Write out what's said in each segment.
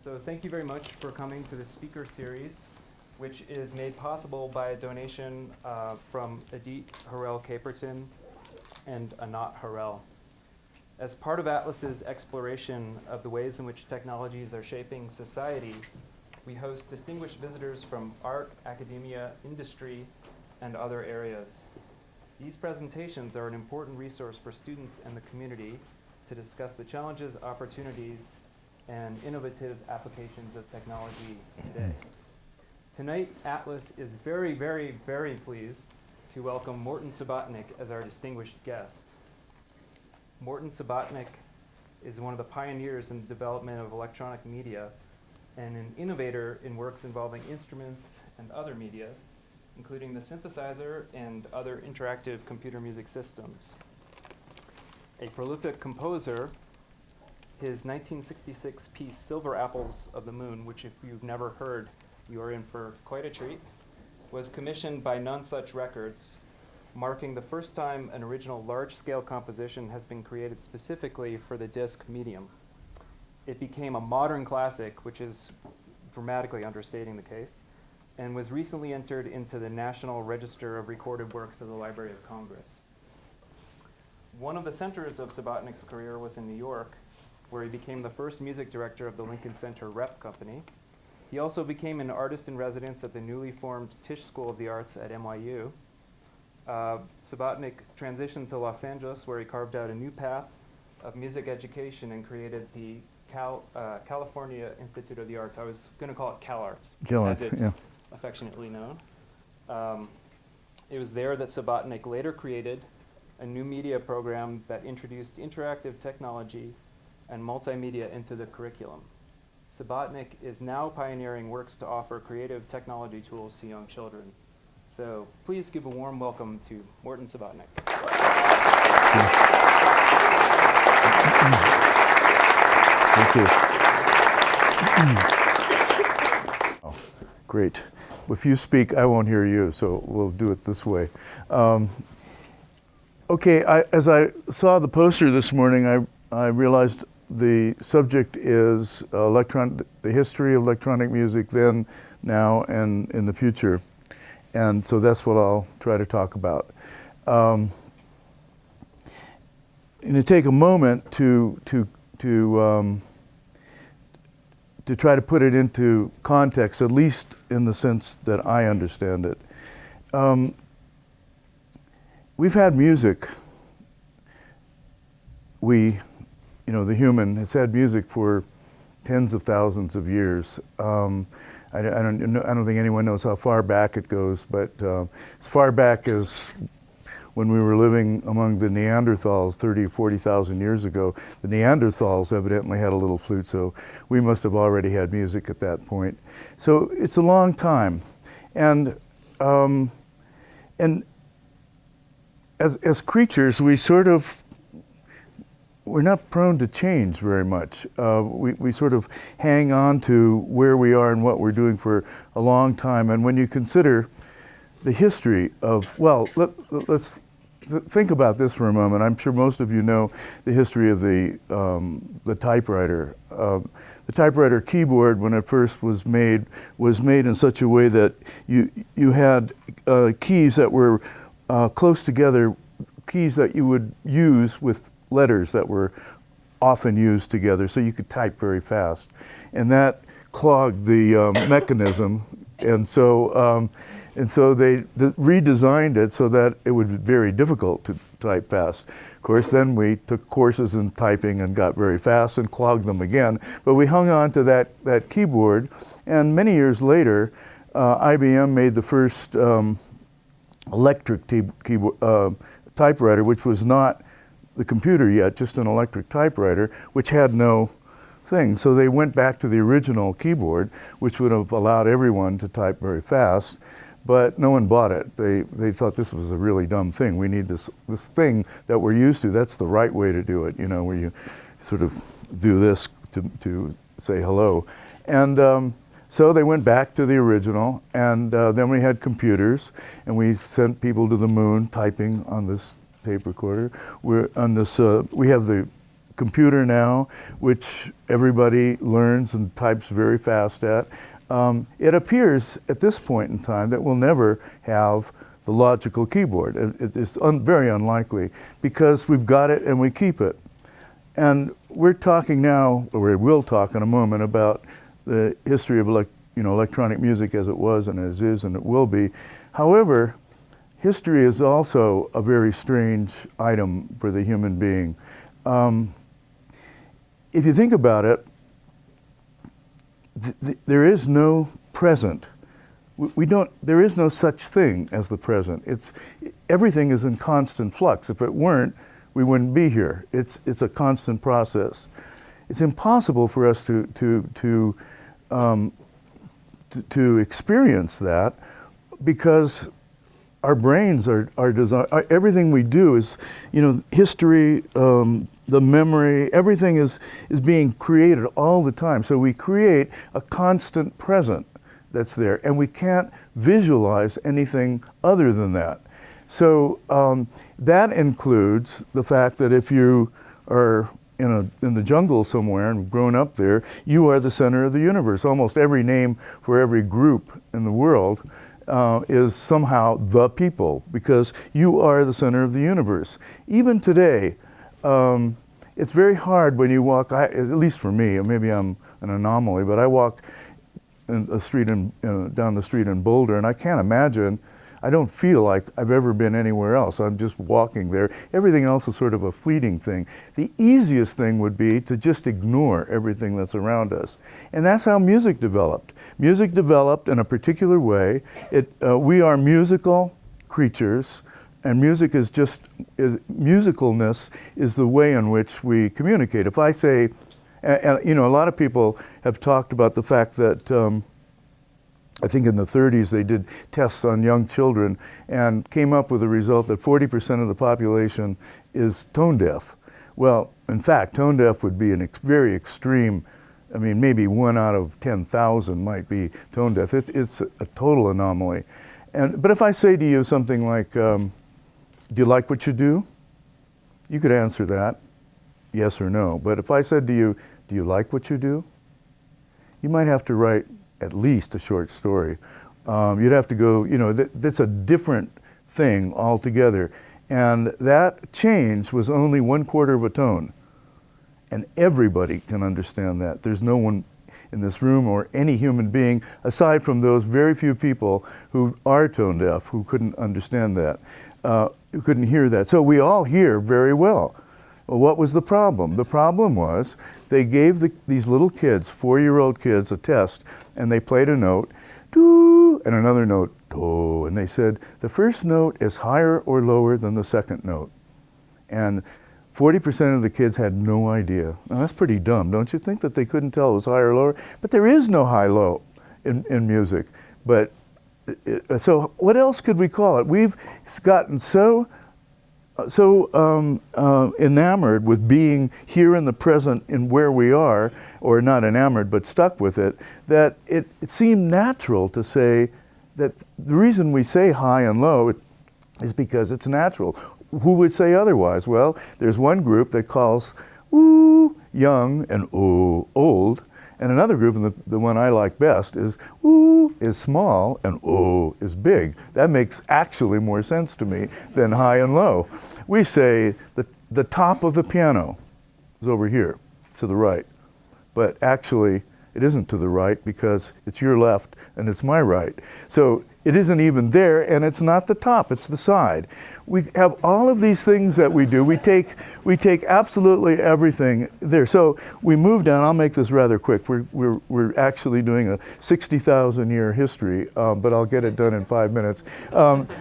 So thank you very much for coming to the speaker series, which is made possible by a donation from Edith Harrell-Caperton and Anat Harrell. As part of Atlas's exploration of the ways in which technologies are shaping society, we host distinguished visitors from art, academia, industry, and other areas. These presentations are an important resource for students and the community to discuss the challenges, opportunities, and innovative applications of technology today. Tonight, Atlas is very, very, very pleased to welcome Morton Subotnick as our distinguished guest. Morton Subotnick is one of the pioneers in the development of electronic media and an innovator in works involving instruments and other media, including the synthesizer and other interactive computer music systems. A prolific composer, his 1966 piece, Silver Apples of the Moon, which if you've never heard, you are in for quite a treat, was commissioned by None Such Records, marking the first time an original large-scale composition has been created specifically for the disc medium. It became a modern classic, which is dramatically understating the case, and was recently entered into the National Register of Recorded Works of the Library of Congress. One of the centers of Subotnick's career was in New York, where he became the first music director of the Lincoln Center Rep Company. He also became an artist in residence at the newly formed Tisch School of the Arts at NYU. Subotnick transitioned to Los Angeles, where he carved out a new path of music education and created the California Institute of the Arts. I was going to call it CalArts, as it's affectionately known. It was there that Subotnick later created a new media program that introduced interactive technology and multimedia into the curriculum. Subotnick is now pioneering works to offer creative technology tools to young children. So please give a warm welcome to Morton Subotnick. Thank you. Oh, great. If you speak, I won't hear you, so we'll do it this way. Okay, as I saw the poster this morning, I realized the subject is the history of electronic music then, now, and in the future. And so that's what I'll try to talk about. And to take a moment to try to put it into context, at least in the sense that I understand it. We've had music. The human has had music for tens of thousands of years. I don't think anyone knows how far back it goes, but as far back as when we were living among the Neanderthals 30 or 40,000 years ago, the Neanderthals evidently had a little flute, so we must have already had music at that point. So it's a long time. And as creatures, we're not prone to change very much. We sort of hang on to where we are and what we're doing for a long time. And when you consider the history of, let's think about this for a moment. I'm sure most of you know the history of the typewriter. The typewriter keyboard, when it first was made in such a way that you had keys that were close together, keys that you would use with letters that were often used together, so you could type very fast, and that clogged the mechanism, and so they redesigned it so that it would be very difficult to type fast. Of course, then we took courses in typing and got very fast and clogged them again, but we hung on to that keyboard, and many years later, IBM made the first electric typewriter, which was not the computer yet, just an electric typewriter, which had no thing. So they went back to the original keyboard, which would have allowed everyone to type very fast, but no one bought it. They thought this was a really dumb thing. We need this thing that we're used to. That's the right way to do it, where you sort of do this to say hello. And so they went back to the original, and then we had computers, and we sent people to the moon typing on this tape recorder. We have the computer now, which everybody learns and types very fast at, it appears at this point in time that we'll never have the logical keyboard. It's very unlikely because we've got it and we keep it. And we're talking now, or we will talk in a moment, about the history of electronic music as it was and as is and it will be. However, history is also a very strange item for the human being. If you think about it, there is no present. There is no such thing as the present. Everything is in constant flux. If it weren't, we wouldn't be here. It's a constant process. It's impossible for us to experience that because our brains are designed. Everything we do is, history, the memory, everything is being created all the time. So we create a constant present that's there, and we can't visualize anything other than that. So that includes the fact that if you are in the jungle somewhere and grown up there, you are the center of the universe. Almost every name for every group in the world is somehow the people, because you are the center of the universe. Even today, it's very hard when you walk, at least for me, maybe I'm an anomaly, but I walk down the street in Boulder, and I can't imagine, I don't feel like I've ever been anywhere else. I'm just walking there. Everything else is sort of a fleeting thing. The easiest thing would be to just ignore everything that's around us. And that's how music developed. Music developed in a particular way. We are musical creatures, and music is musicalness is the way in which we communicate. If I say, a lot of people have talked about the fact that I think in the 30s they did tests on young children and came up with a result that 40% of the population is tone deaf. Well, in fact, tone deaf would be very extreme. I mean, maybe 1 out of 10,000 might be tone deaf. It's a total anomaly. But if I say to you something like, do you like what you do? You could answer that, yes or no. But if I said to you, do you like what you do? You might have to write at least a short story. You'd have to go, that's a different thing altogether. And that change was only 1/4 of a tone. And everybody can understand that. There's no one in this room or any human being, aside from those very few people who are tone deaf, who couldn't understand that, who couldn't hear that. So we all hear very well. Well, what was the problem? The problem was they gave these little kids, 4-year-old kids, a test, and they played a note, doo, and another note, do, and they said the first note is higher or lower than the second note. And 40% of the kids had no idea. Now that's pretty dumb, don't you think, that they couldn't tell it was higher or lower? But there is no high-low in music. But so what else could we call it? We've gotten so enamored with being here in the present in where we are, or not enamored but stuck with it, that it seemed natural to say that the reason we say high and low is because it's natural. Who would say otherwise? Well, there's one group that calls ooh young and ooh old, and another group, and the one I like best, is ooh is small and ooh is big. That makes actually more sense to me than high and low. We say the top of the piano is over here to the right, but actually it isn't to the right because it's your left and it's my right. So it isn't even there, and it's not the top, it's the side. We have all of these things that we do. We take absolutely everything there. So we move down. I'll make this rather quick. We're actually doing a 60,000-year history, but I'll get it done in 5 minutes.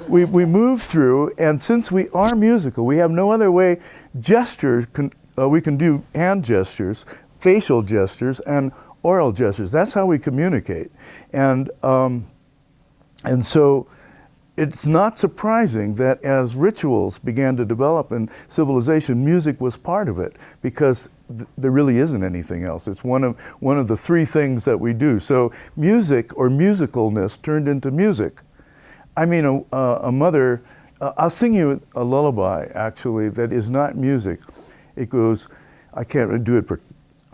We move through, and since we are musical, we have no other way. We can do hand gestures, facial gestures, and oral gestures. That's how we communicate, and so it's not surprising that as rituals began to develop in civilization, music was part of it, because there really isn't anything else. It's one of the 3 things that we do. So music or musicalness turned into music. I mean, a mother, I'll sing you a lullaby actually that is not music. It goes, I can't really do it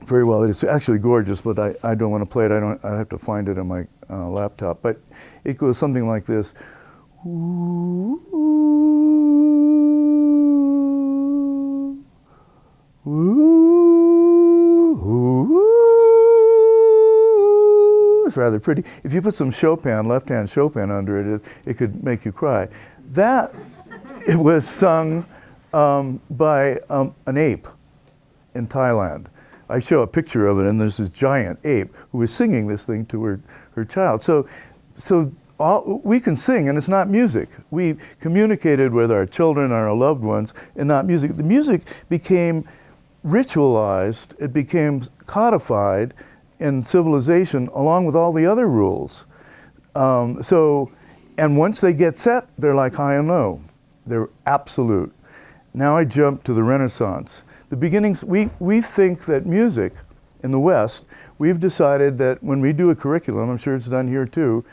very well. It's actually gorgeous, but I don't want to play it. I have to find it on my laptop. But it goes something like this. Ooh, ooh, ooh, ooh. It's rather pretty. If you put some Chopin, left-hand Chopin under it, it could make you cry. That it was sung by an ape in Thailand. I show a picture of it, and there's this giant ape who was singing this thing to her child. So we can sing, and it's not music. We communicated with our children, our loved ones, and not music. The music became ritualized. It became codified in civilization along with all the other rules. And once they get set, they're like high and low. They're absolute. Now I jump to the Renaissance. The beginnings, we think that music in the West, we've decided that when we do a curriculum, I'm sure it's done here too,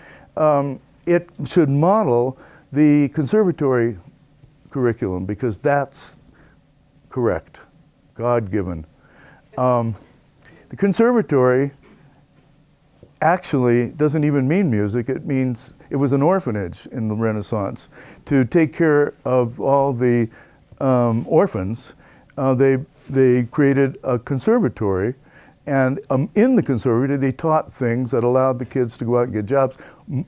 it should model the conservatory curriculum because that's correct, God-given. The conservatory actually doesn't even mean music. It means it was an orphanage in the Renaissance to take care of all the orphans. They created a conservatory, and in the conservatory they taught things that allowed the kids to go out and get jobs.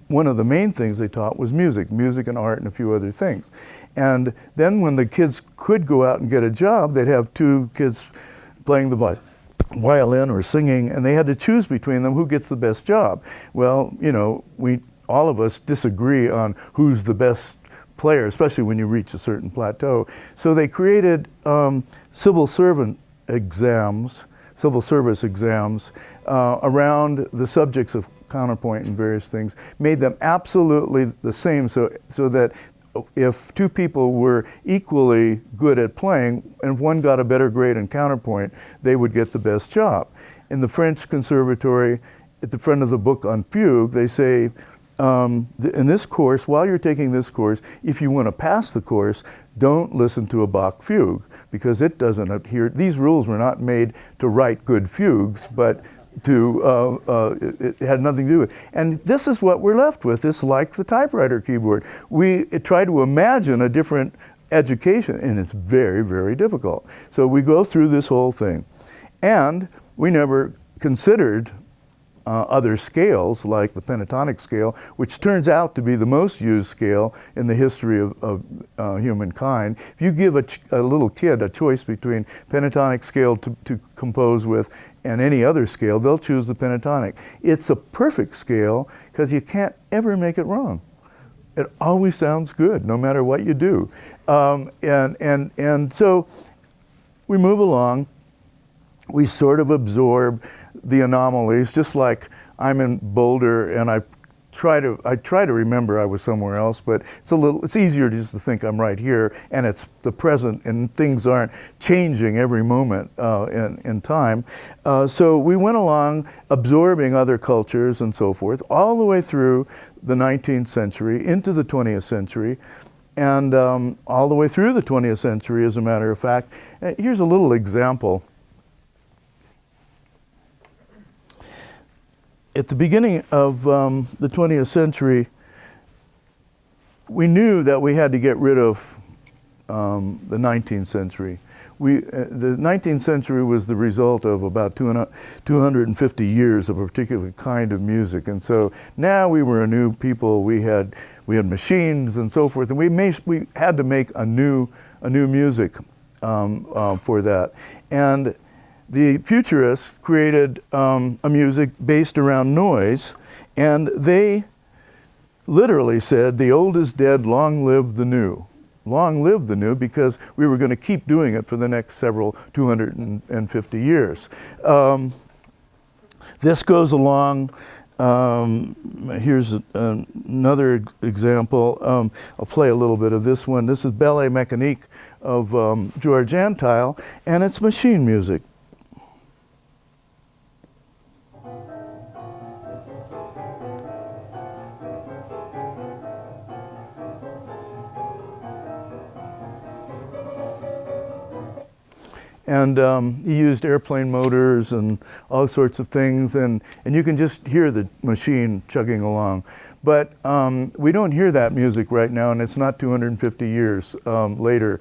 One of the main things they taught was music and art and a few other things. And then when the kids could go out and get a job, they'd have two kids playing the violin or singing, and they had to choose between them who gets the best job. Well, you know, all of us disagree on who's the best player, especially when you reach a certain plateau. So they created civil service exams around the subjects of counterpoint and various things, made them absolutely the same so that if two people were equally good at playing and if one got a better grade in counterpoint, they would get the best job. In the French conservatory, at the front of the book on fugue, they say, in this course, while you're taking this course, if you want to pass the course, don't listen to a Bach fugue because it doesn't adhere. These rules were not made to write good fugues, but it had nothing to do with it. And this is what we're left with. It's like the typewriter keyboard. We try to imagine a different education, and it's very, very difficult. So we go through this whole thing. And we never considered other scales like the pentatonic scale, which turns out to be the most used scale in the history of humankind. If you give a little kid a choice between pentatonic scale to compose with and any other scale, they'll choose the pentatonic. It's a perfect scale because you can't ever make it wrong. It always sounds good no matter what you do. And so we move along. We sort of absorb the anomalies, just like I'm in Boulder and I try to remember I was somewhere else, but it's easier just to think I'm right here and it's the present and things aren't changing every moment in time. So we went along absorbing other cultures and so forth all the way through the 19th century into the 20th century and all the way through the 20th century, as a matter of fact. Here's a little example. At the beginning of the 20th century, we knew that we had to get rid of the 19th century. The 19th century was the result of about 250 years of a particular kind of music, and so now we were a new people. We had machines and so forth, and we had to make a new music for that. And the futurists created a music based around noise, and they literally said, the old is dead, long live the new. Long live the new, because we were going to keep doing it for the next 250 years. This goes along. Here's another example. I'll play a little bit of this one. This is Ballet Mécanique of George Antheil, and it's machine music. And he used airplane motors and all sorts of things, and you can just hear the machine chugging along. But we don't hear that music right now, and it's not 250 years later,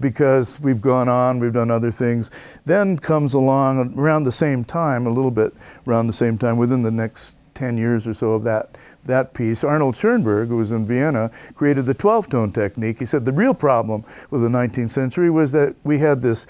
because we've gone on, we've done other things. Then comes along around the same time, a little bit around the same time, within the next 10 years or so of that piece, Arnold Schoenberg, who was in Vienna, created the 12-tone technique. He said the real problem with the 19th century was that we had these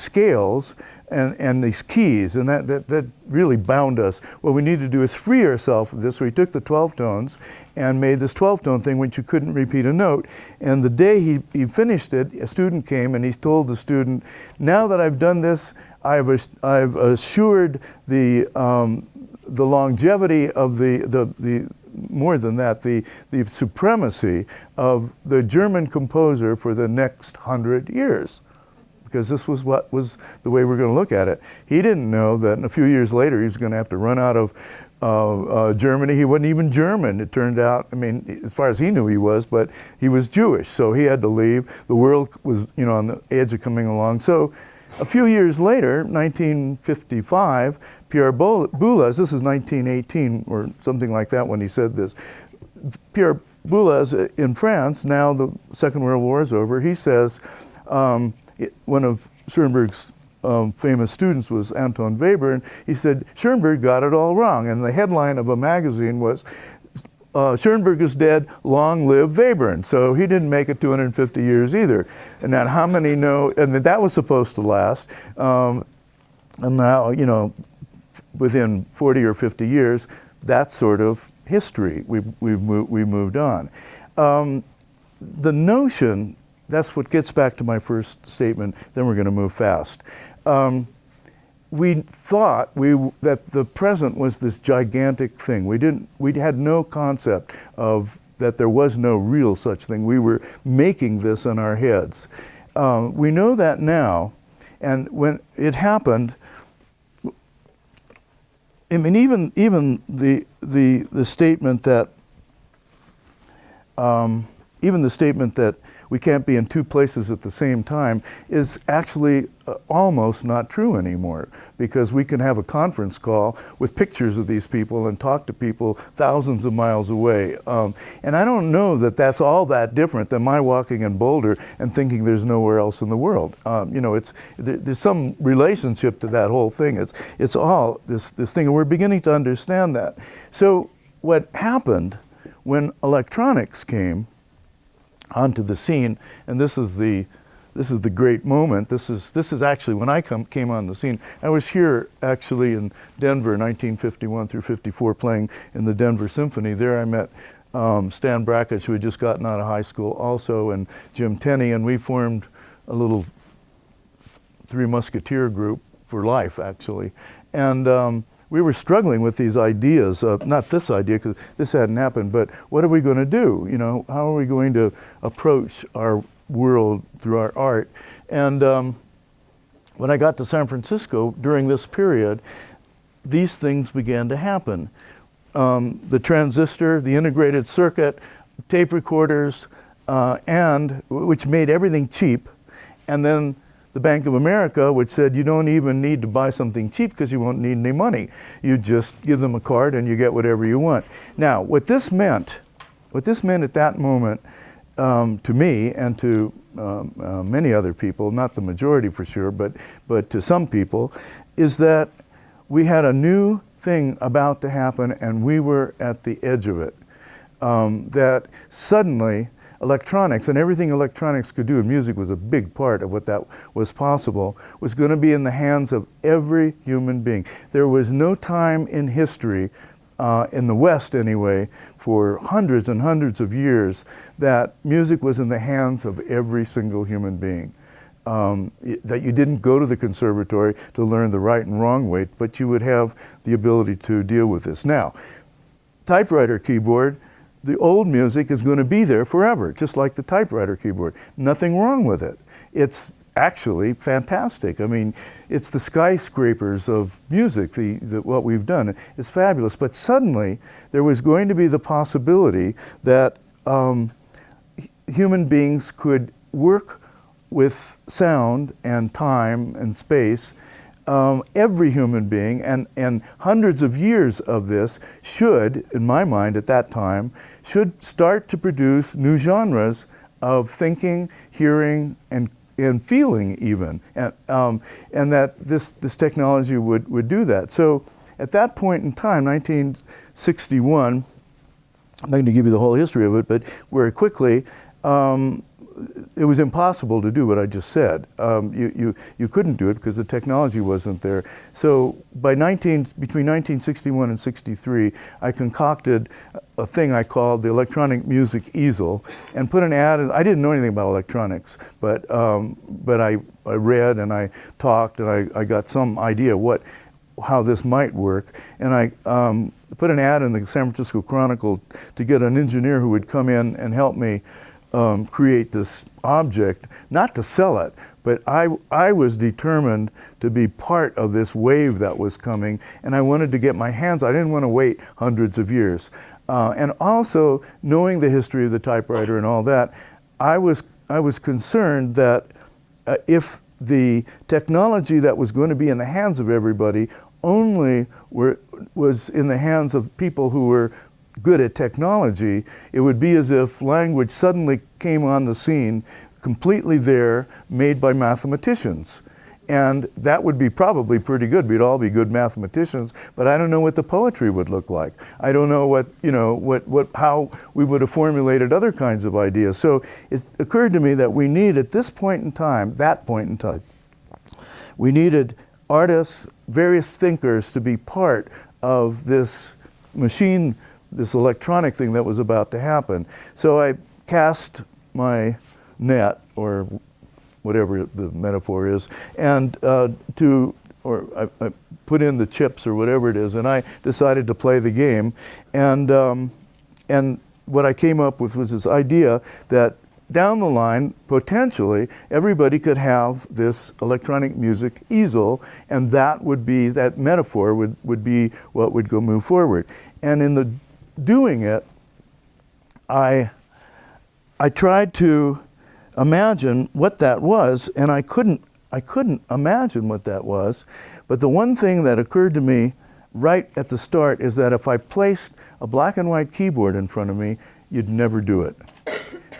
scales and these keys, and that really bound us. What we need to do is free ourselves of this. So he took the 12 tones and made this 12-tone thing which you couldn't repeat a note. And the day he finished it, a student came and he told the student, now that I've done this, I've assured the longevity of the more than that, the supremacy of the German composer for the next 100 years. Because this was what was the way we're going to look at it. He didn't know that a few years later he was going to have to run out of Germany. He wasn't even German, it turned out. I mean, as far as he knew he was, but he was Jewish, so he had to leave. The world was, on the edge of coming along. So a few years later, 1955, Pierre Boulez, this is 1918 or something like that when he said this, Pierre Boulez in France, now the Second World War is over, he says, one of Schoenberg's famous students was Anton Weber, and he said, Schoenberg got it all wrong. And the headline of a magazine was, Schoenberg is dead, long live Webern. So he didn't make it 250 years either. And then how many know, and that was supposed to last. And now, within 40 or 50 years, that's sort of history. We've moved on. The notion, that's what gets back to my first statement, then we're going to move fast. We thought that the present was this gigantic thing. We had no concept of that there was no real such thing. We were making this in our heads. We know that now, and when it happened, I mean, even the statement that we can't be in two places at the same time is actually almost not true anymore, because we can have a conference call with pictures of these people and talk to people thousands of miles away. And I don't know that that's all that different than my walking in Boulder and thinking there's nowhere else in the world. There's some relationship to that whole thing. It's all this thing, and we're beginning to understand that. So what happened when electronics came onto the scene, and this is the great moment. This is actually when I came on the scene. I was here actually in Denver, 1951 through 54, playing in the Denver Symphony. There I met Stan Brakhage, who had just gotten out of high school also, and Jim Tenney, and we formed a little Three Musketeer group for life, actually. And we were struggling with these ideas, not this idea, because this hadn't happened, but what are we going to do? How are we going to approach our world through our art? And when I got to San Francisco during this period, these things began to happen. The transistor, the integrated circuit, tape recorders, and which made everything cheap, and then the Bank of America, which said you don't even need to buy something cheap because you won't need any money. You just give them a card and you get whatever you want. Now, what this meant at that moment to me and to many other people, not the majority for sure, but to some people, is that we had a new thing about to happen and we were at the edge of it. That suddenly electronics and everything electronics could do, and music was a big part of what that was possible, was going to be in the hands of every human being. There was no time in history, in the West anyway, for hundreds and hundreds of years, that music was in the hands of every single human being. That you didn't go to the conservatory to learn the right and wrong way, but you would have the ability to deal with this. Now, typewriter keyboard, the old music is going to be there forever, just like the typewriter keyboard. Nothing wrong with it. It's actually fantastic. I mean, it's the skyscrapers of music, what we've done. It's fabulous. But suddenly, there was going to be the possibility that human beings could work with sound and time and space, every human being and hundreds of years of this should, in my mind at that time, should start to produce new genres of thinking, hearing, and feeling even, and that this technology would do that. So at that point in time, 1961, I'm not going to give you the whole history of it, but very quickly, it was impossible to do what I just said. You couldn't do it because the technology wasn't there. So between 1961 and 63, I concocted a thing I called the electronic music easel, and put an ad. I didn't know anything about electronics, but I read and I talked and I got some idea how this might work, and I put an ad in the San Francisco Chronicle to get an engineer who would come in and help me create this object, not to sell it, but I was determined to be part of this wave that was coming, and I wanted to get my hands. I didn't want to wait hundreds of years, and also knowing the history of the typewriter and all that, I was concerned that if the technology that was going to be in the hands of everybody only was in the hands of people who were good at technology, it would be as if language suddenly came on the scene, completely there, made by mathematicians. And that would be probably pretty good. We'd all be good mathematicians, but I don't know what the poetry would look like. I don't know how we would have formulated other kinds of ideas. So it occurred to me that we need, at that point in time, we needed artists, various thinkers to be part of this machine, this electronic thing that was about to happen. So I cast my net, or whatever the metaphor is, and I put in the chips or whatever it is, and I decided to play the game. And what I came up with was this idea that down the line, potentially, everybody could have this electronic music easel, and that metaphor would be what would go move forward. And in the doing it, I tried to imagine what that was, and I couldn't imagine what that was. But the one thing that occurred to me right at the start is that if I placed a black and white keyboard in front of me, you'd never do it,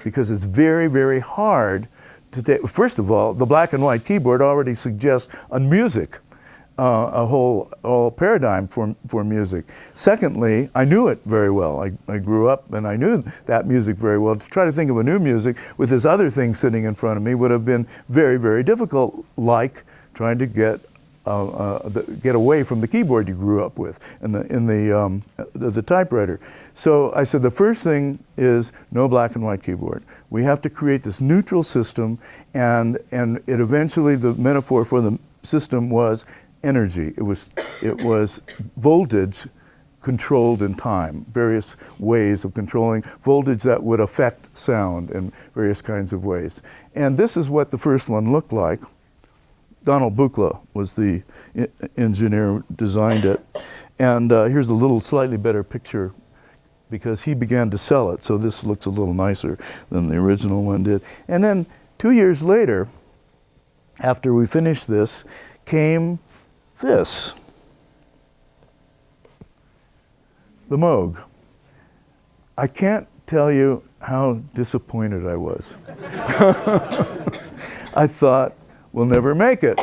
because it's very, very hard to take. First of all, the black and white keyboard already suggests a music, a whole paradigm for music. Secondly, I knew it very well. I grew up and I knew that music very well. To try to think of a new music with this other thing sitting in front of me would have been very, very difficult, like trying to get away from the keyboard you grew up with in the typewriter. So I said the first thing is no black and white keyboard. We have to create this neutral system, and it eventually, the metaphor for the system was energy. It was voltage controlled in time, various ways of controlling voltage that would affect sound in various kinds of ways. And this is what the first one looked like. Donald Buchla was the engineer who designed it. And here's a little slightly better picture, because he began to sell it. So this looks a little nicer than the original one did. And then 2 years later, after we finished this, came this, the Moog. I can't tell you how disappointed I was. I thought, we'll never make it.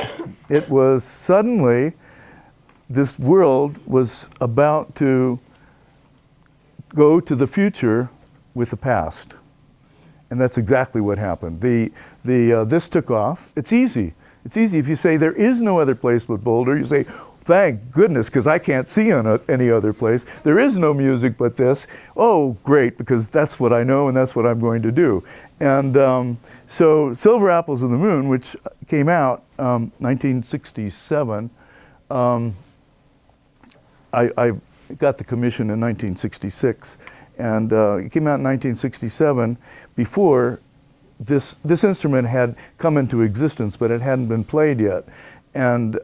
It was suddenly, this world was about to go to the future with the past. And that's exactly what happened. This took off. It's easy. It's easy. If you say there is no other place but Boulder, you say, thank goodness, because I can't see any other place. There is no music but this. Oh, great, because that's what I know and that's what I'm going to do. And so Silver Apples of the Moon, which came out 1967, I got the commission in 1966, and it came out in 1967 before this instrument had come into existence, but it hadn't been played yet. And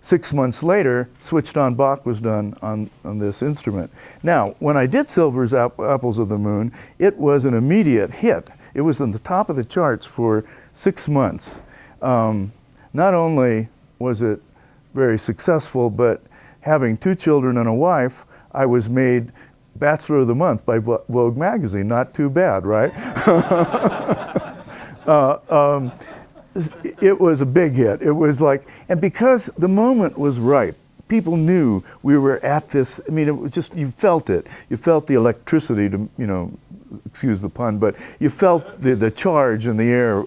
6 months later, Switched On Bach was done on this instrument. Now, when I did Silver Apples of the Moon, it was an immediate hit. It was on the top of the charts for 6 months. Not only was it very successful, but having 2 children and a wife, I was made Bachelor of the Month by Vogue magazine. Not too bad, right? It was a big hit. It was like, and because the moment was right, people knew we were at this. I mean, it was just, you felt it. You felt the electricity, to, you know, excuse the pun, but you felt the charge in the air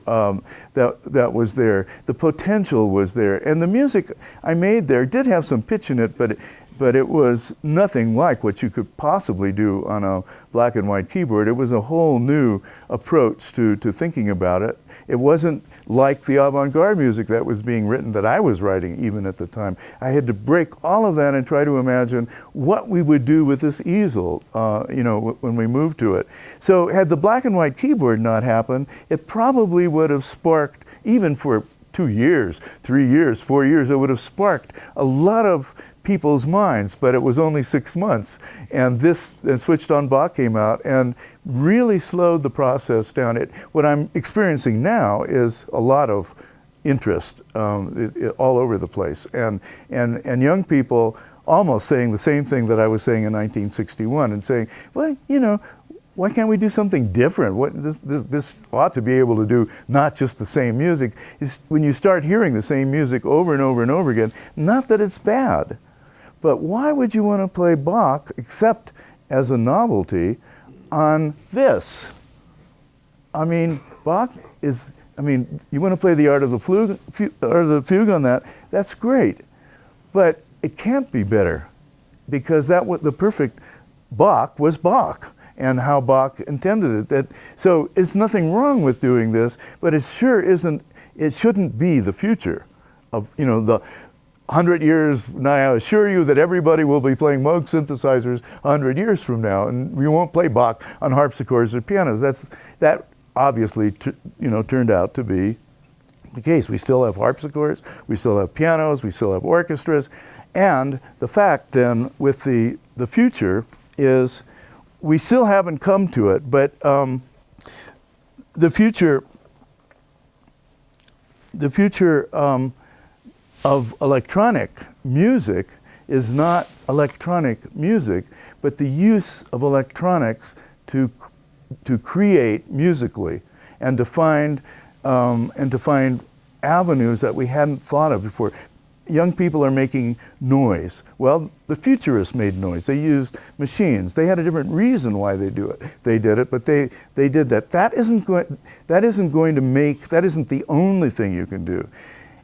that was there. The potential was there. And the music I made there did have some pitch in it, but it was nothing like what you could possibly do on a black and white keyboard. It was a whole new approach to thinking about it. It wasn't like the avant-garde music that was being written, that I was writing even at the time. I had to break all of that and try to imagine what we would do with this easel, you know, when we moved to it. So had the black and white keyboard not happened, it probably would have sparked, even for 2 years, 3 years, 4 years, it would have sparked a lot of people's minds, but it was only 6 months. And this, and Switched on Bach came out and really slowed the process down. What I'm experiencing now is a lot of interest all over the place. And young people almost saying the same thing that I was saying in 1961 and saying, well, you know, why can't we do something different? This ought to be able to do not just the same music. When you start hearing the same music over and over and over again, not that it's bad, but why would you want to play Bach except as a novelty on this? I mean, Bach is, I mean, you want to play the art of the fugue on that, that's great. But it can't be better, because that was the perfect Bach was Bach, and how Bach intended it. So it's nothing wrong with doing this, but it sure isn't, it shouldn't be the future of, you know, the 100 years. Now I assure you that everybody will be playing Moog synthesizers 100 years from now, and we won't play Bach on harpsichords or pianos. That obviously you know, turned out to be the case. We still have harpsichords, we still have pianos, we still have orchestras, and the fact then with the future is we still haven't come to it, but the future of electronic music is not electronic music, but the use of electronics to create musically, and to find avenues that we hadn't thought of before. Young people are making noise. Well, the futurists made noise. They used machines. They had a different reason why they do it. They did it, but they did that. That isn't the only thing you can do.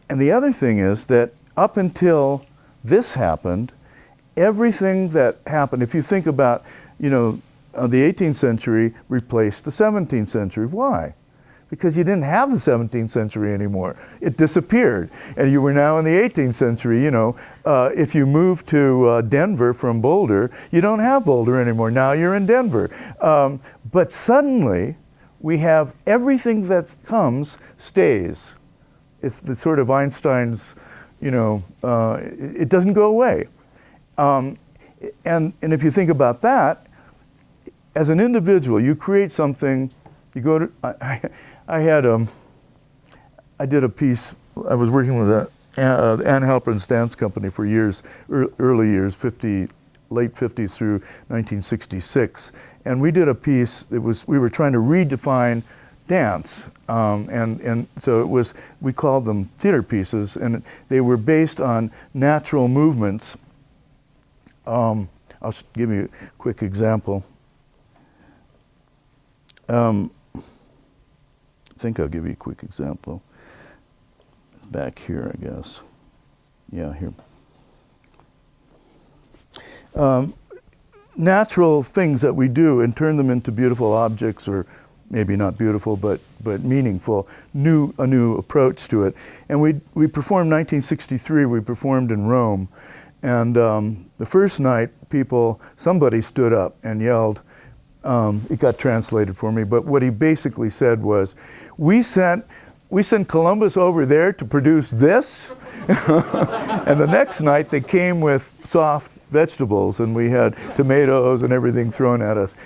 And the other thing is that up until this happened, everything that happened, if you think about, you know, the 18th century replaced the 17th century. Why? Because you didn't have the 17th century anymore. It disappeared. And you were now in the 18th century. You know, if you move to Denver from Boulder, you don't have Boulder anymore. Now you're in Denver. But suddenly, we have everything that comes stays. It's the sort of Einstein's, you know, it doesn't go away. And if you think about that, as an individual, you create something, you go to, I did a piece, I was working with Ann Halpern's dance company for years, early years, late 50s through 1966. And we did a piece, we were trying to redefine dance. And so it was, we called them theater pieces, and they were based on natural movements. I'll give you a quick example. I think I'll give you a quick example. Back here, I guess. Yeah, here. Natural things that we do and turn them into beautiful objects, or maybe not beautiful, but meaningful, a new approach to it. And we performed 1963, we performed in Rome. And the first night, somebody stood up and yelled, it got translated for me, but what he basically said was, we sent Columbus over there to produce this, and the next night they came with soft vegetables, and we had tomatoes and everything thrown at us.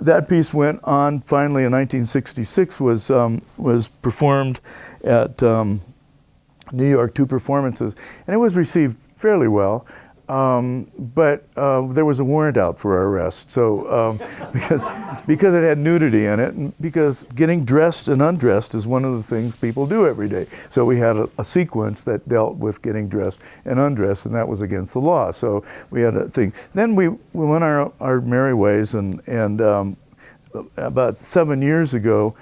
that piece went on finally in 1966, was performed at New York, 2 performances, and it was received fairly well. But there was a warrant out for our arrest. So because it had nudity in it, and because getting dressed and undressed is one of the things people do every day. So we had a sequence that dealt with getting dressed and undressed, and that was against the law. So we had a thing. Then we went our merry ways, and about 7 years ago,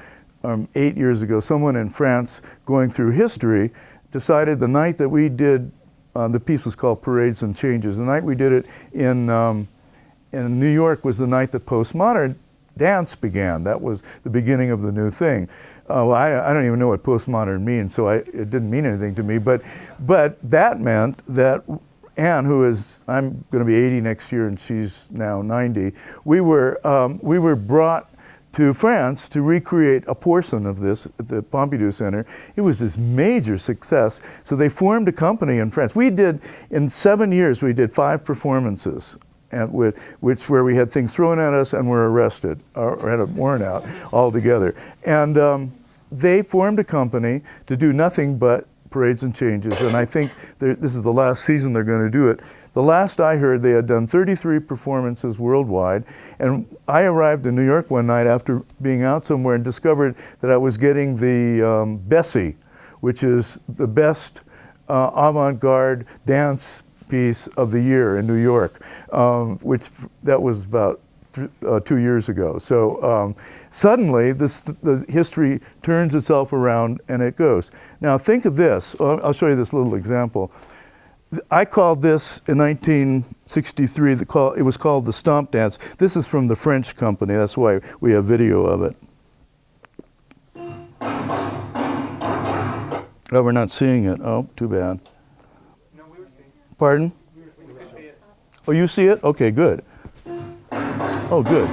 8 years ago, someone in France going through history decided the night that we did, the piece was called Parades and Changes. The night we did it in New York was the night that postmodern dance began. That was the beginning of the new thing. Well, I don't even know what postmodern means, so it didn't mean anything to me. But that meant that Anne, I'm going to be 80 next year, and she's now 90. We were brought to France to recreate a portion of this at the Pompidou Center. It was this major success. So they formed a company in France. In 7 years, we did 5 performances, and where we had things thrown at us and were arrested, or had a warrant out altogether. And they formed a company to do nothing but Parades and Changes. And I think this is the last season they're going to do it. The last I heard, they had done 33 performances worldwide, and I arrived in New York one night after being out somewhere and discovered that I was getting the Bessie, which is the best avant-garde dance piece of the year in New York, that was about 2 years ago. So suddenly the history turns itself around and it goes. Now think of this. I'll show you this little example. I called this in 1963, it was called the Stomp Dance. This is from the French company, that's why we have video of it. Oh, we're not seeing it. Oh, too bad. No, we were seeing it. Pardon? We could see it. Oh, you see it? Okay, good. Oh, good.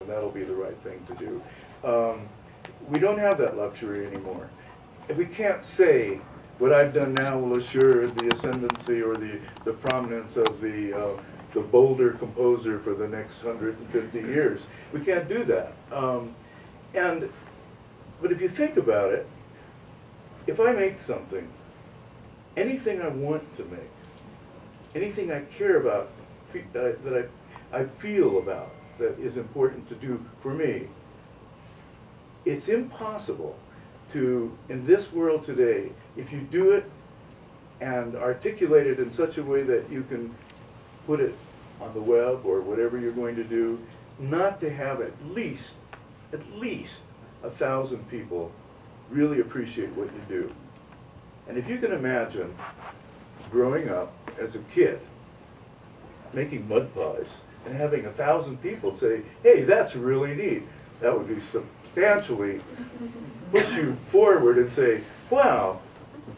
That'll be the right thing to do. We don't have that luxury anymore. We can't say what I've done now will assure the ascendancy or the prominence of the bolder composer for the next 150 years. We can't do that. But if you think about it, if I make something, anything I want to make, anything I care about, that I feel about, that is important to do for me, it's impossible to, in this world today, if you do it and articulate it in such a way that you can put it on the web or whatever you're going to do, not to have at least 1,000 people really appreciate what you do. And if you can imagine growing up as a kid, making mud pies and having 1,000 people say, hey, that's really neat. That would be substantially push you forward and say, wow,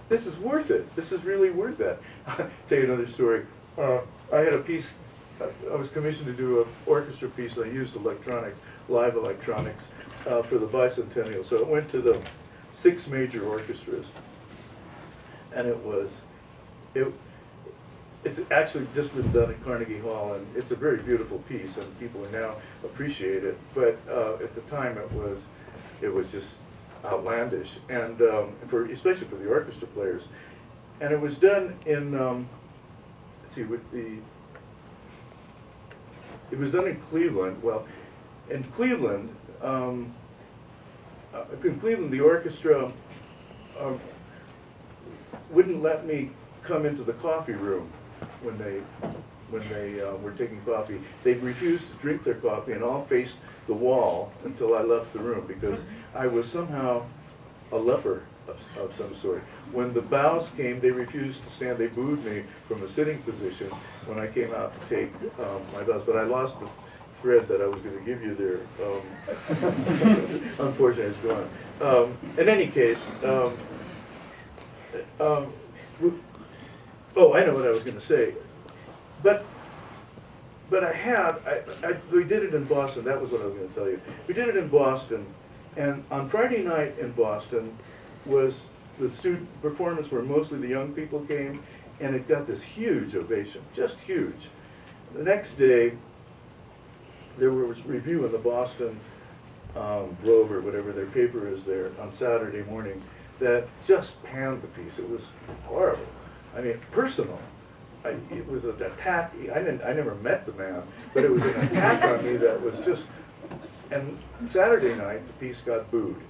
this is worth it. This is really worth that. I'll tell you another story. I had a piece, I was commissioned to do an orchestra piece. I used electronics, live electronics, for the bicentennial. So it went to the 6 major orchestras. And it's actually just been done at Carnegie Hall, and it's a very beautiful piece, and people now appreciate it. But at the time, it was just outlandish, and especially for the orchestra players. And it was done in it was done in Cleveland. Well, in Cleveland, the orchestra wouldn't let me come into the coffee room when they were taking coffee. They refused to drink their coffee and all faced the wall until I left the room, because I was somehow a leper of some sort. When the bows came, they refused to stand. They booed me from a sitting position when I came out to take my bows. But I lost the thread that I was going to give you there. Unfortunately, it's gone. In any case, oh, I know what I was going to say. But we did it in Boston. That was what I was going to tell you. We did it in Boston, and on Friday night in Boston was the student performance where mostly the young people came, and it got this huge ovation, just huge. The next day, there was a review in the Boston Globe or whatever their paper is there on Saturday morning that just panned the piece. It was horrible. I mean, personal. It was an attack. I never met the man, but it was an attack on me that was just. And Saturday night, the piece got booed.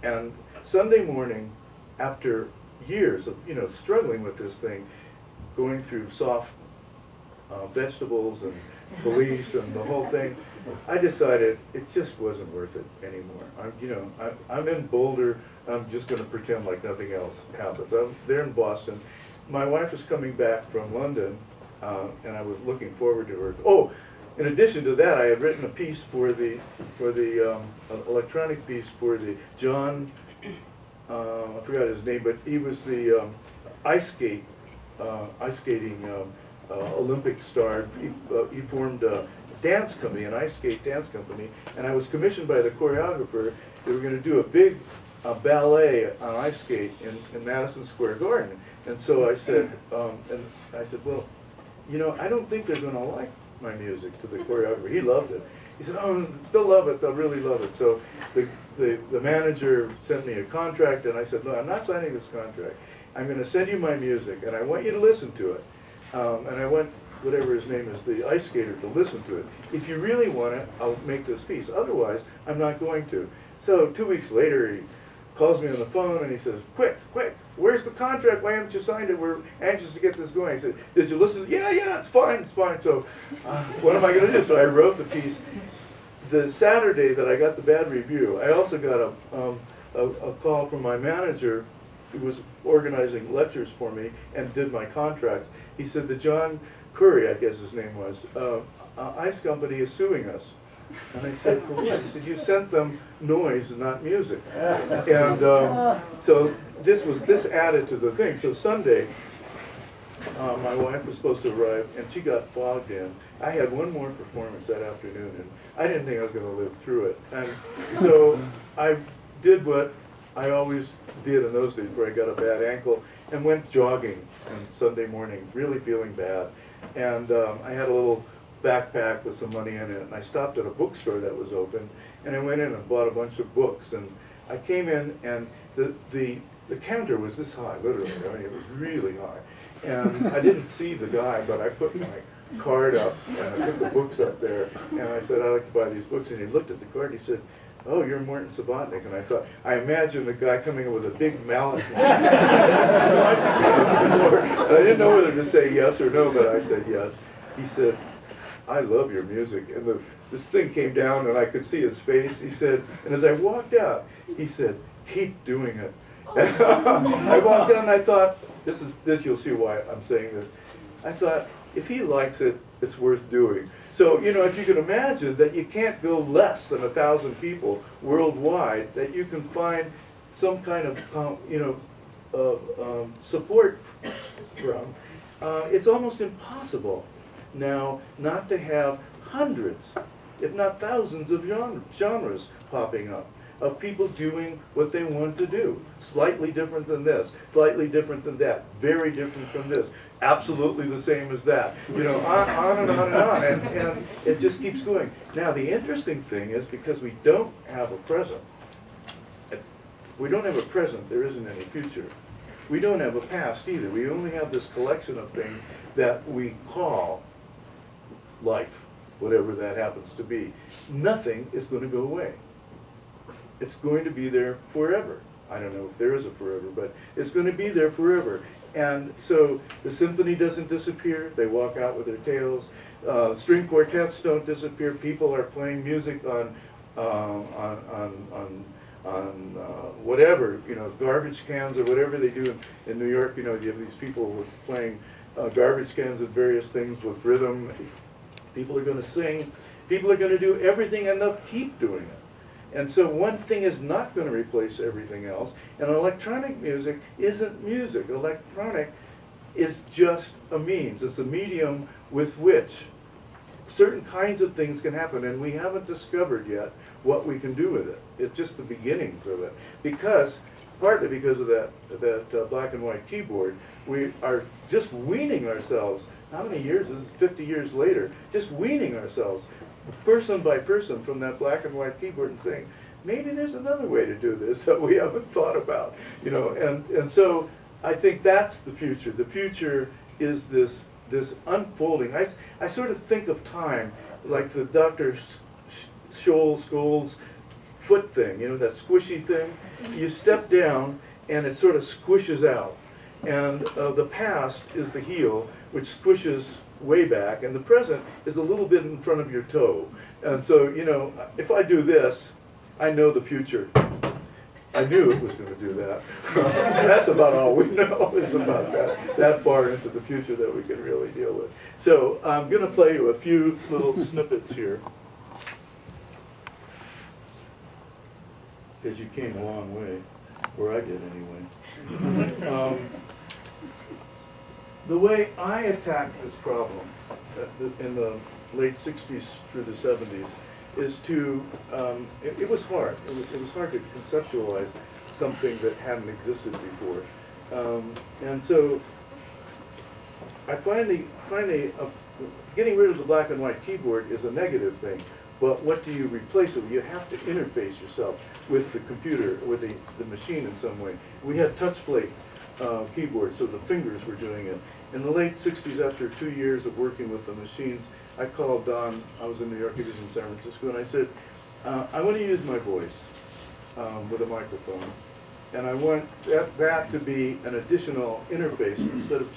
And Sunday morning, after years of struggling with this thing, going through soft vegetables and police and the whole thing, I decided it just wasn't worth it anymore. I'm in Boulder. I'm just going to pretend like nothing else happens. I'm there in Boston. My wife was coming back from London, and I was looking forward to her. Oh, in addition to that, I had written a piece for the electronic piece for the John. I forgot his name, but he was the ice skating Olympic star. He formed a dance company, an ice skate dance company, and I was commissioned by the choreographer. They were going to do a big ballet on ice skate in Madison Square Garden. And so I said, well, I don't think they're going to like my music, to the choreographer. He loved it. He said, oh, they'll love it. They'll really love it. So the manager sent me a contract, and I said, no, I'm not signing this contract. I'm going to send you my music, and I want you to listen to it. And I want whatever his name is, the ice skater, to listen to it. If you really want it, I'll make this piece. Otherwise, I'm not going to. So 2 weeks later, he calls me on the phone and he says, quick, where's the contract? Why haven't you signed it? We're anxious to get this going. I said, did you listen? Yeah, it's fine. So what am I going to do? So I wrote the piece. The Saturday that I got the bad review, I also got a call from my manager who was organizing lectures for me and did my contracts. He said that John Curry, I guess his name was, ice company is suing us. And I said, for what? He said, you sent them noise and not music. And so this added to the thing. So Sunday, my wife was supposed to arrive, and she got fogged in. I had one more performance that afternoon, and I didn't think I was going to live through it. And so I did what I always did in those days, where I got a bad ankle, and went jogging on Sunday morning, really feeling bad. And I had a little backpack with some money in it, and I stopped at a bookstore that was open, and I went in and bought a bunch of books. And I came in, and the counter was this high, literally. I mean, it was really high. And I didn't see the guy, but I put my card up, and I put the books up there, and I said, I'd like to buy these books. And he looked at the card, and he said, oh, you're Morton Subotnick. And I thought, I imagined a guy coming in with a big mallet. And I didn't know whether to say yes or no, but I said yes. He said, I love your music. And this thing came down, and I could see his face. He said, and as I walked out, he said, keep doing it. And I walked out, and I thought, this you'll see why I'm saying this. I thought, if he likes it, it's worth doing. So, you know, if you can imagine that you can't go less than 1,000 people worldwide, that you can find some kind of, you know, support from, it's almost impossible now not to have hundreds, if not thousands of genres popping up, of people doing what they want to do. Slightly different than this, slightly different than that, very different from this, absolutely the same as that. You know, on and on and on, and it just keeps going. Now, the interesting thing is, because we don't have a present, there isn't any future. We don't have a past either. We only have this collection of things that we call life, whatever that happens to be. Nothing is going to go away. It's going to be there forever. I don't know if there is a forever, but it's going to be there forever. And so the symphony doesn't disappear. They walk out with their tails. String quartets don't disappear. People are playing music on whatever, you know, garbage cans or whatever they do in New York. You know, you have these people playing garbage cans and various things with rhythm. People are going to sing. People are going to do everything, and they'll keep doing it. And so one thing is not going to replace everything else. And electronic music isn't music. Electronic is just a means. It's a medium with which certain kinds of things can happen, and we haven't discovered yet what we can do with it. It's just the beginnings of it. Partly because of that black and white keyboard, we are just weaning ourselves. How many years? This is 50 years later. Just weaning ourselves, person by person, from that black and white keyboard and saying, maybe there's another way to do this that we haven't thought about. You know, and so I think that's the future. The future is this unfolding. I sort of think of time like the Dr. Scholl's foot thing, you know, that squishy thing. You step down and it sort of squishes out. And the past is the heel, which squishes way back, and the present is a little bit in front of your toe. And so, you know, if I do this, I know the future. I knew it was going to do that. That's about all we know is about that far into the future that we can really deal with. So I'm going to play you a few little snippets here, because you came a long way, or I did anyway. The way I attacked this problem in the late 60s through the 70s is to, it was hard. It was hard to conceptualize something that hadn't existed before. And so I finally getting rid of the black and white keyboard is a negative thing. But what do you replace it with? You have to interface yourself with the computer, with the machine in some way. We had touch plate keyboards, so the fingers were doing it. In the late 60s, after 2 years of working with the machines, I called Don. I was in New York, he was in San Francisco, and I said, I want to use my voice with a microphone, and I want that to be an additional interface instead of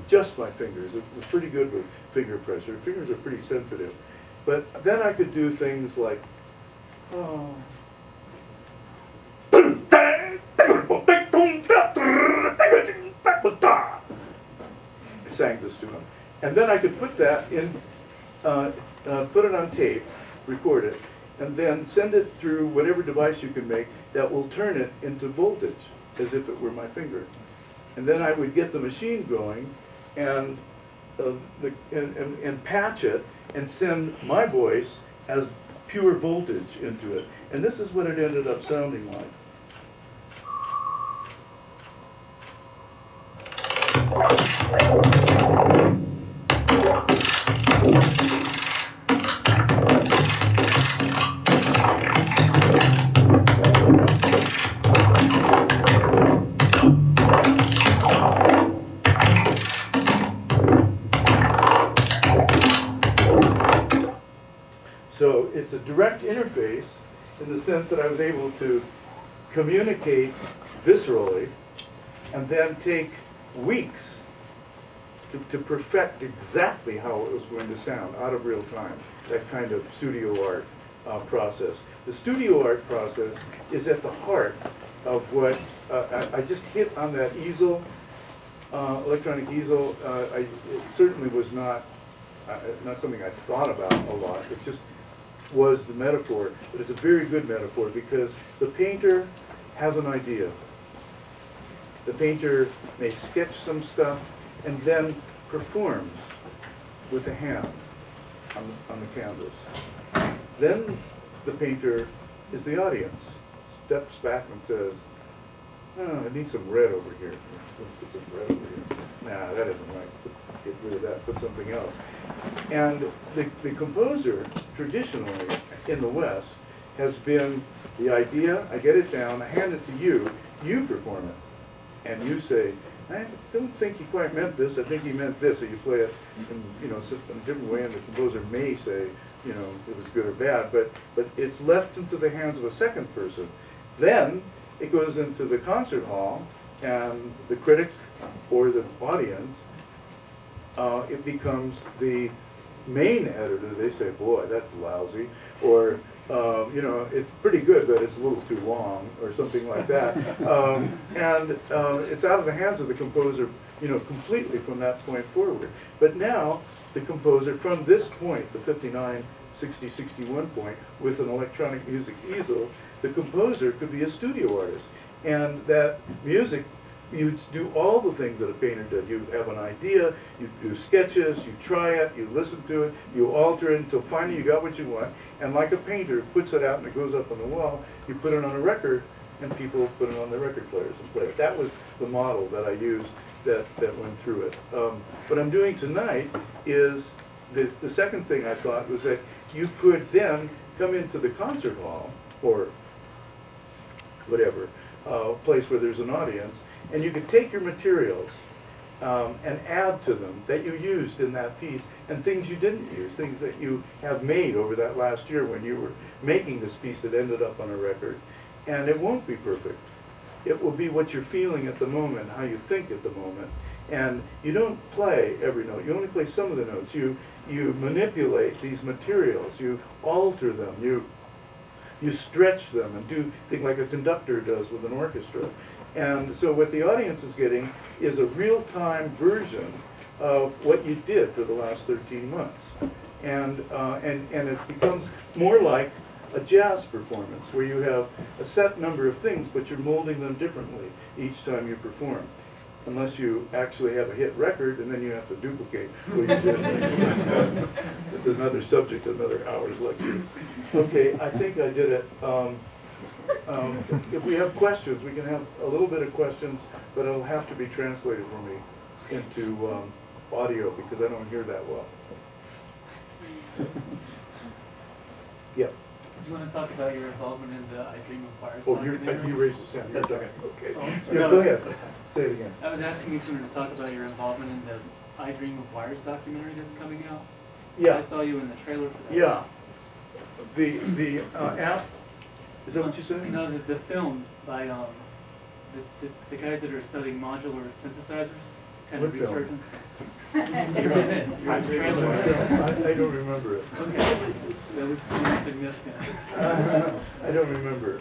just my fingers. It was pretty good with finger pressure. Fingers are pretty sensitive. But then I could do things like, oh. I sang this to him. And then I could put that in, put it on tape, record it, and then send it through whatever device you can make that will turn it into voltage, as if it were my finger. And then I would get the machine going and patch it and send my voice as pure voltage into it. And this is what it ended up sounding like. So it's a direct interface in the sense that I was able to communicate viscerally and then take weeks to perfect exactly how it was going to sound out of real time, that kind of studio art process. The studio art process is at the heart of what I just hit on that easel. Electronic easel, it certainly was not something I thought about a lot. It just was the metaphor, but it's a very good metaphor because the painter has an idea. The painter may sketch some stuff and then performs with the hand on the canvas. Then the painter is the audience, steps back and says, oh, I need some red over here. Put some red over here. Nah, that isn't right. Get rid of that, put something else. And the composer, traditionally in the West, has been the idea, I get it down, I hand it to you, you perform it. And you say, I don't think he quite meant this, I think he meant this. Or you play it in, in a different way, and the composer may say, it was good or bad, but it's left into the hands of a second person. Then it goes into the concert hall, and the critic or the audience, it becomes the main editor. They say, boy, that's lousy, or it's pretty good, but it's a little too long, or something like that. And it's out of the hands of the composer, completely from that point forward. But now, the composer, from this point, the 59, 60, 61 point, with an electronic music easel, the composer could be a studio artist. And that music, you do all the things that a painter does. You have an idea, you do sketches, you try it, you listen to it, you alter it until finally you got what you want. And like a painter puts it out and it goes up on the wall, you put it on a record, and people put it on their record players and play it. That was the model that I used that went through it. What I'm doing tonight is, the second thing I thought was that you could then come into the concert hall, or whatever, place where there's an audience, and you could take your materials and add to them that you used in that piece, and things you didn't use, things that you have made over that last year when you were making this piece that ended up on a record. And it won't be perfect. It will be what you're feeling at the moment, how you think at the moment. And you don't play every note, you only play some of the notes. You manipulate these materials, you alter them, you stretch them and do things like a conductor does with an orchestra. And so what the audience is getting is a real-time version of what you did for the last 13 months. And it becomes more like a jazz performance where you have a set number of things, but you're molding them differently each time you perform. Unless you actually have a hit record, and then you have to duplicate what you did. It's another subject, another hour's lecture. Okay, I think I did it. If we have questions, we can have a little bit of questions, but it'll have to be translated for me into audio because I don't hear that well. Yeah. Do you want to talk about your involvement in the I Dream of Wires Oh, documentary? you raised the sound. Yes, okay. Oh, I'm sorry. Yeah, No, go it's- ahead. Say it again. I was asking if you wanted to talk about your involvement in the I Dream of Wires documentary that's coming out. Yeah. I saw you in the trailer for that. Yeah. The app, is that what you said? No, the film by the guys that are studying modular synthesizers, kind of What film? resurgence. You're in it. You're in the trailer. I don't remember it. Okay, that was pretty significant. I don't remember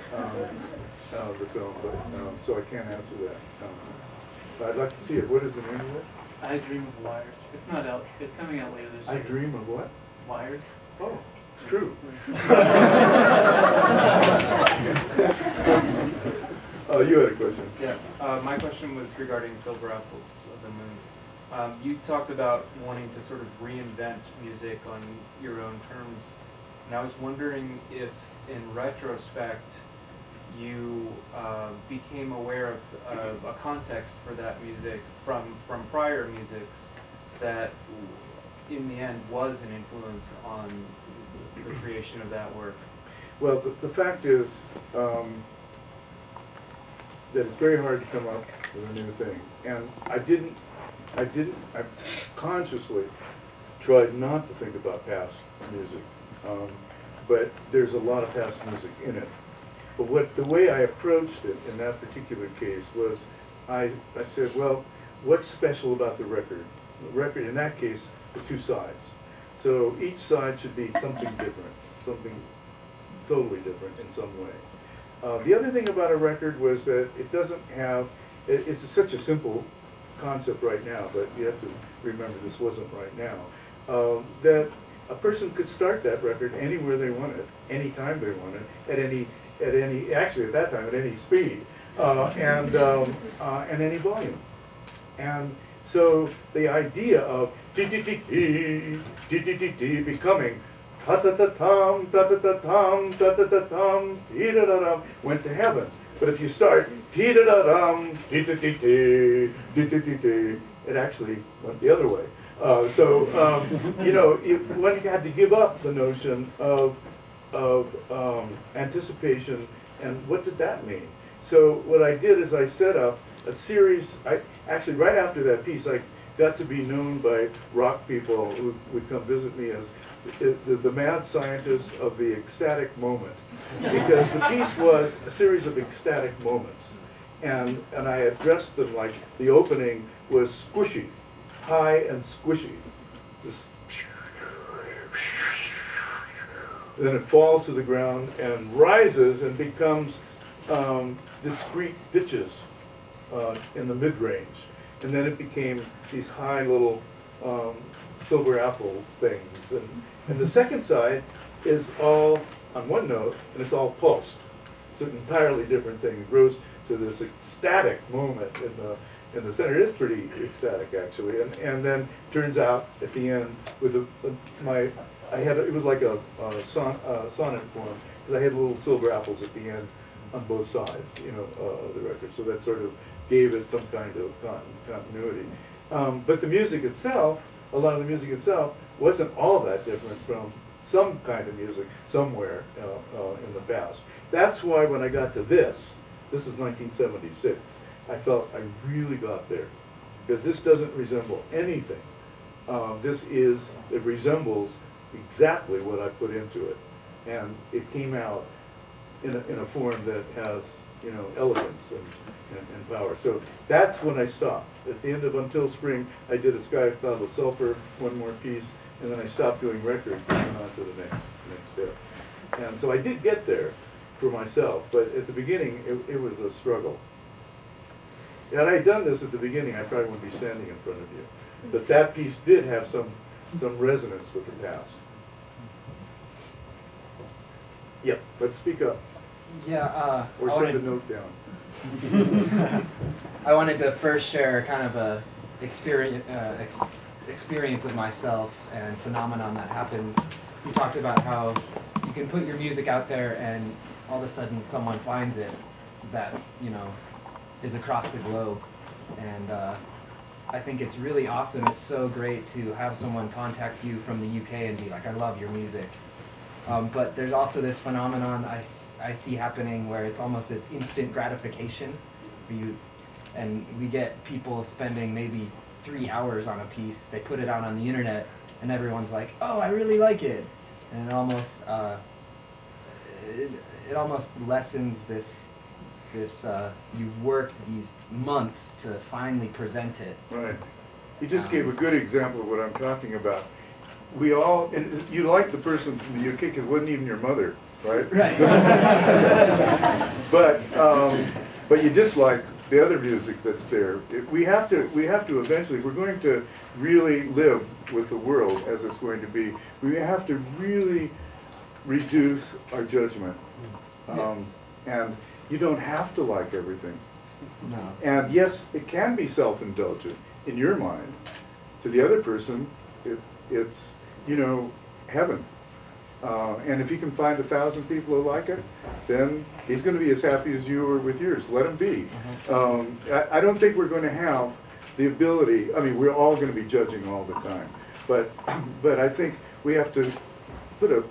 the film, but so I can't answer that. But I'd like to see it. What is the name of it? I Dream of Wires. It's not out. It's coming out later this year. I Dream of what? Wires. Oh, it's true. You had a question. Yeah, my question was regarding Silver Apples of the Moon. You talked about wanting to sort of reinvent music on your own terms, and I was wondering if, in retrospect, you became aware of a context for that music from prior musics that, in the end, was an influence on the creation of that work. Well, the fact is that it's very hard to come up with a new thing, and I consciously tried not to think about past music, but there's a lot of past music in it. But the way I approached it in that particular case was, I said, well, what's special about the record? The record, in that case, the two sides. So each side should be something different, something totally different in some way. The other thing about a record was that it doesn't have, it's such a simple concept right now, but you have to remember this wasn't right now, that a person could start that record anywhere they wanted, anytime they wanted, actually at that time, at any speed, and any volume. And so the idea of becoming ta-ta-ta-tum, ta-ta-ta-tum, ta-ta-ta-tum, dee-da-da-dum, went to heaven. But if you start dee-da-da-dum, dee-da-dee-dee, dee-da-dee-dee, it actually went the other way. You know, one had to give up the notion of anticipation, and what did that mean? So what I did is I set up a series. Actually, right after that piece, I got to be known by rock people who would come visit me as the mad scientist of the ecstatic moment, because the piece was a series of ecstatic moments, and I addressed them like the opening was squishy, high and squishy. This, then it falls to the ground and rises and becomes discrete pitches in the mid-range. And then it became these high little silver apple things. And the second side is all on one note, and it's all pulsed. It's an entirely different thing. It grows to this ecstatic moment in the center. It is pretty ecstatic, actually. And then turns out at the end with it was like a sonnet form, because I had little silver apples at the end on both sides, you know, of the record. So that sort of gave it some kind of continuity. But the music itself, a lot of the music itself, wasn't all that different from some kind of music somewhere in the past. That's why when I got to this is 1976, I felt I really got there. Because this doesn't resemble anything. It resembles exactly what I put into it. And it came out in a form that has, you know, elegance and power. So that's when I stopped. At the end of Until Spring, I did A Sky Cloud with Sulfur, one more piece, and then I stopped doing records and went on to the next step. And so I did get there for myself, but at the beginning, it was a struggle. Had I done this at the beginning, I probably wouldn't be standing in front of you. But that piece did have some resonance with the past. Yep, let's speak up. Yeah, Or send a note down. I wanted to first share kind of a experience of myself and phenomenon that happens. You talked about how you can put your music out there and all of a sudden someone finds it that, you know, is across the globe. And I think it's really awesome. It's so great to have someone contact you from the UK and be like, I love your music. But there's also this phenomenon I see happening where it's almost this instant gratification. And we get people spending maybe 3 hours on a piece. They put it out on the internet, and everyone's like, "Oh, I really like it," and it almost lessens this. You've worked these months to finally present it. Right. You just gave a good example of what I'm talking about. We all, and you like the person from the UK because it wasn't even your mother, right? Right. But you dislike the other music that's there. We have to eventually, if we're going to really live with the world as it's going to be, we have to really reduce our judgment. And you don't have to like everything. No. And yes, it can be self-indulgent in your mind. To the other person, it's, you know, heaven. And if you can find 1,000 people who like it, then he's going to be as happy as you are with yours. Let him be. I don't think we're going to have the ability, I mean, we're all going to be judging all the time. But I think we have to put a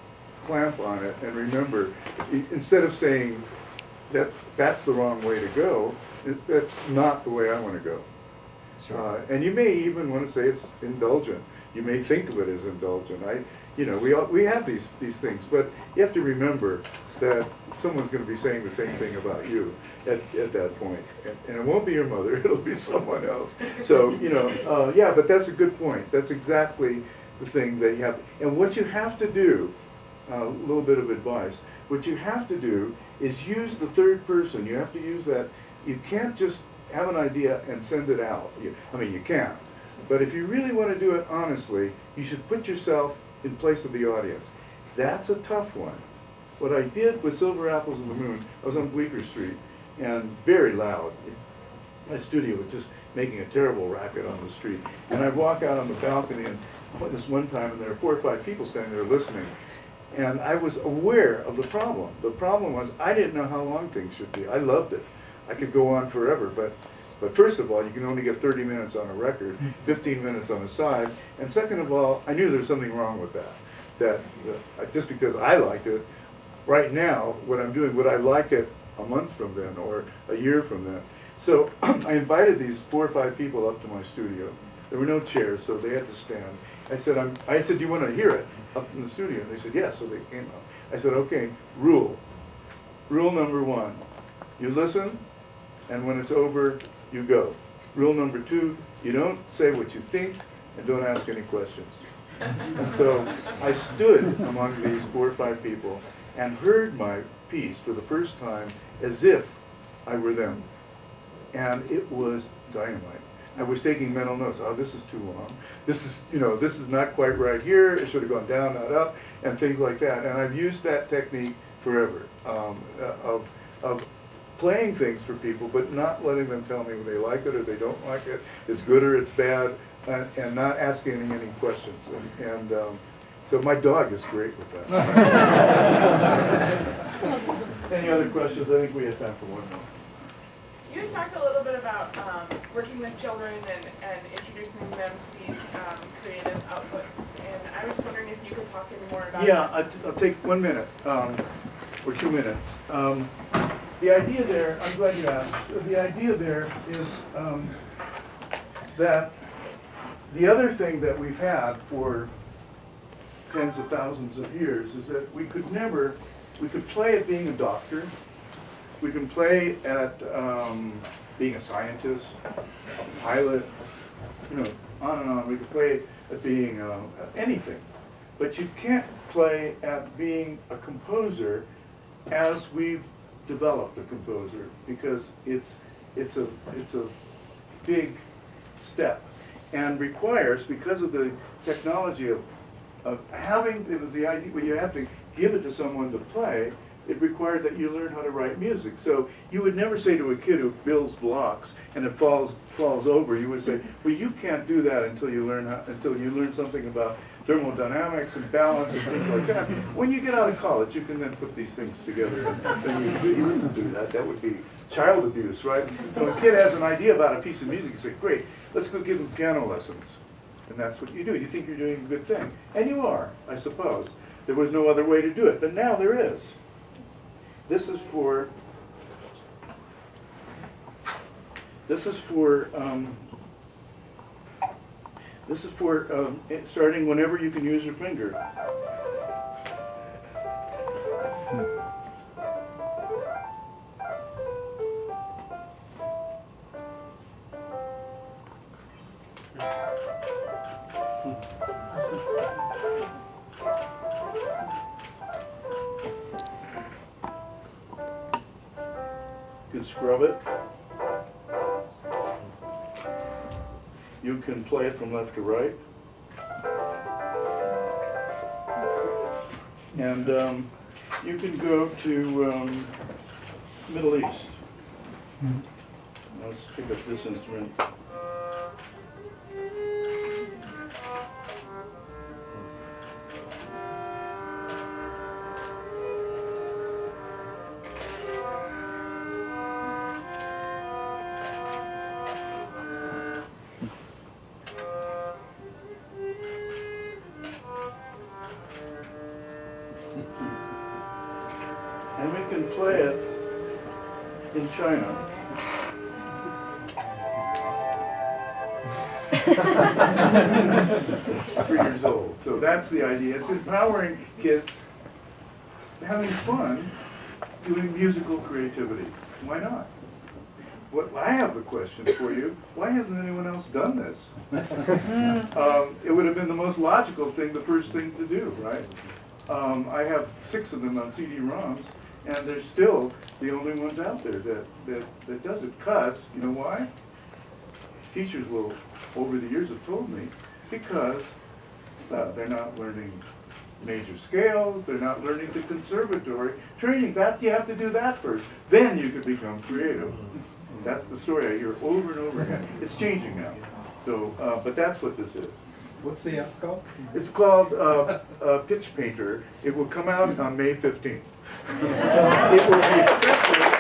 clamp on it and remember, instead of saying that's the wrong way to go, that's not the way I want to go. Sure. And you may even want to say it's indulgent. You may think of it as indulgent. We have these things, but you have to remember that someone's going to be saying the same thing about you at that point, and it won't be your mother; it'll be someone else. So yeah, but that's a good point. That's exactly the thing that you have. And what you have to do, a little bit of advice. What you have to do is use the third person. You have to use that. You can't just have an idea and send it out. I mean, you can. But if you really want to do it honestly, you should put yourself in place of the audience. That's a tough one. What I did with Silver Apples in the Moon, I was on Bleecker Street, and very loud. My studio was just making a terrible racket on the street. And I'd walk out on the balcony, and this one time, and there were 4 or 5 people standing there listening. And I was aware of the problem. The problem was I didn't know how long things should be. I loved it. I could go on forever, but first of all, you can only get 30 minutes on a record, 15 minutes on a side, and second of all, I knew there was something wrong with that. That just because I liked it, right now, what I'm doing, would I like it a month from then or a year from then? So I invited these 4 or 5 people up to my studio. There were no chairs, so they had to stand. I said, do you want to hear it up in the studio? And they said, yes, so they came up. I said, okay, rule number 1, you listen, and when it's over, you go. Rule number 2, you don't say what you think, and don't ask any questions. And so I stood among these 4 or 5 people and heard my piece for the first time as if I were them. And it was dynamite. I was taking mental notes. Oh, this is too long. This is not quite right here. It should have gone down, not up, and things like that. And I've used that technique forever of playing things for people, but not letting them tell me when they like it or they don't like it, it's good or it's bad, and not asking any questions. So my dog is great with that. Any other questions? I think we have time for one more. You had talked a little bit about working with children and introducing them to these creative outputs, and I was just wondering if you could talk any more about Yeah, I'll take 1 minute, or 2 minutes. The idea there, I'm glad you asked, the idea there is that the other thing that we've had for tens of thousands of years is that we could play at being a doctor, we can play at being a scientist, a pilot, on and on. We can play at being anything. But you can't play at being a composer as we've developed a composer, because it's a big step and requires, because of the technology of having, it was the idea when you have to give it to someone to play, it required that you learn how to write music. So you would never say to a kid who builds blocks and it falls over, you would say, well, you can't do that until you learn something about thermodynamics and balance and things like that. When you get out of college, you can then put these things together. And you wouldn't do that. That would be child abuse, right? When a kid has an idea about a piece of music, you say, great, let's go give him piano lessons. And that's what you do. You think you're doing a good thing. And you are, I suppose. There was no other way to do it, but now there is. This is for starting whenever you can use your finger. You can scrub it. You can play it from left to right. And you can go to Middle East. Let's pick up this instrument. And we can play it in China. 3 years old. So that's the idea. It's empowering kids, having fun, doing musical creativity. Why not? I have a question for you. Why hasn't anyone else done this? It would have been the most logical thing, the first thing to do, right? I have 6 of them on CD-ROMs, And they're still the only ones out there that does it. Because, you know why? Teachers will, over the years, have told me, because they're not learning major scales, they're not learning the conservatory training. That you have to do that first. Then you could become creative. That's the story I hear over and over again. It's changing now. So, but that's what this is. What's the app called? It's called Pitch Painter. It will come out on May 15th. It will be